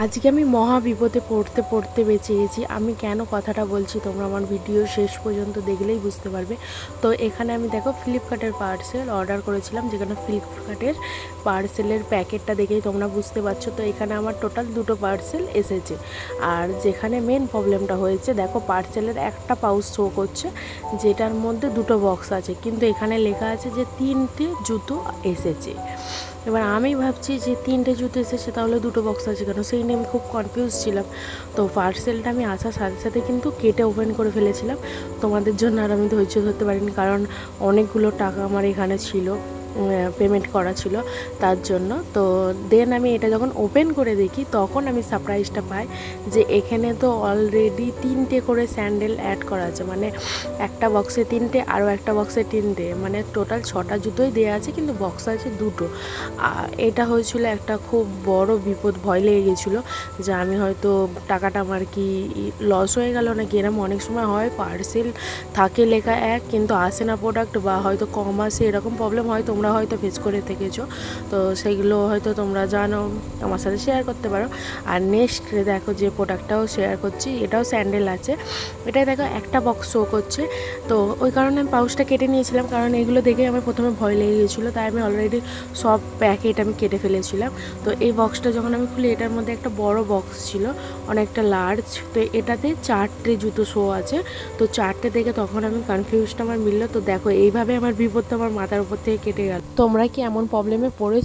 আজকে আমি মহা বিপদে পড়তে পড়তে বেঁচে গেছি। আমি কেন কথাটা বলছি তোমরা আমার ভিডিও শেষ পর্যন্ত দেখলেই বুঝতে পারবে। তো এখানে আমি দেখো ফ্লিপকার্টের পার্সেল অর্ডার করেছিলাম, যেখানে ফ্লিপকার্টের পার্সেলের প্যাকেটটা দেখেই তোমরা বুঝতে পারছো। তো এখানে আমার টোটাল 2টো পার্সেল এসেছে। আর যেখানে মেন প্রবলেমটা হয়েছে, দেখো পার্সেলের একটা পাউচ শো করছে যেটার মধ্যে 2টো বক্স আছে, কিন্তু এখানে লেখা আছে যে 3টে জুতো এসেছে। এবার আমি ভাবছি যে 3টে জুতো এসেছে, তাহলে 2টো বক্স আছে কেন, সেই নিয়ে আমি খুব কনফিউজ ছিলাম। তো পার্সেলটা আমি আসার সাথে সাথে কিন্তু কেটে ওপেন করে ফেলেছিলাম। তোমাদের জন্য আর আমি ধৈর্য ধরতে পারিনি, কারণ অনেকগুলো টাকা আমার এখানে ছিল, পেমেন্ট করা ছিল তার জন্য। তো দেন আমি এটা যখন ওপেন করে দেখি, তখন আমি সারপ্রাইজটা পাই যে এখানে তো অলরেডি 3টে করে স্যান্ডেল অ্যাড করা আছে, মানে একটা বক্সে 3টে, আরও একটা বক্সে 3টে, মানে টোটাল 6টা জুতোই দেওয়া আছে, কিন্তু বক্স আছে 2টো। এটা হয়েছিল একটা খুব বড় বিপদ, ভয় লেগে গেছিলো যে আমি হয়তো টাকাটা আমার কি লস হয়ে গেল নাকি। এরকম অনেক সময় হয়, পার্সেল থাকে লেখা এক কিন্তু আসে না প্রোডাক্ট, বা হয়তো কম আসে, এরকম প্রবলেম হয়, তোমরা হয়তো ফেস করে থেকেছো। তো সেইগুলো হয়তো তোমরা জানো, আমার সাথে শেয়ার করতে পারো। আর নেক্সট দেখো যে প্রোডাক্টটাও শেয়ার করছি, এটাও স্যান্ডেল আছে। এটাই দেখো একটা বক্স শো করছে। তো ওই কারণে আমি পাউচটা কেটে নিয়েছিলাম, কারণ এগুলো দেখে আমার প্রথমে ভয় লেগে গেছিলো, তাই আমি অলরেডি সব প্যাকেট আমি কেটে ফেলেছিলাম। তো এই বক্সটা যখন আমি খুলি, এটার মধ্যে একটা বড় বক্স ছিল, অনেকটা লার্জ। তো এটাতে 4টে জুতো শো আছে। তো 4টে দেখে তখন আমি কনফিউজটা আমার মিললো। তো দেখো এইভাবে আমার বিপদটা আমার মাথার উপর থেকে কেটে গেল। তোমরা কি এমন প্রবলেমে পড়ে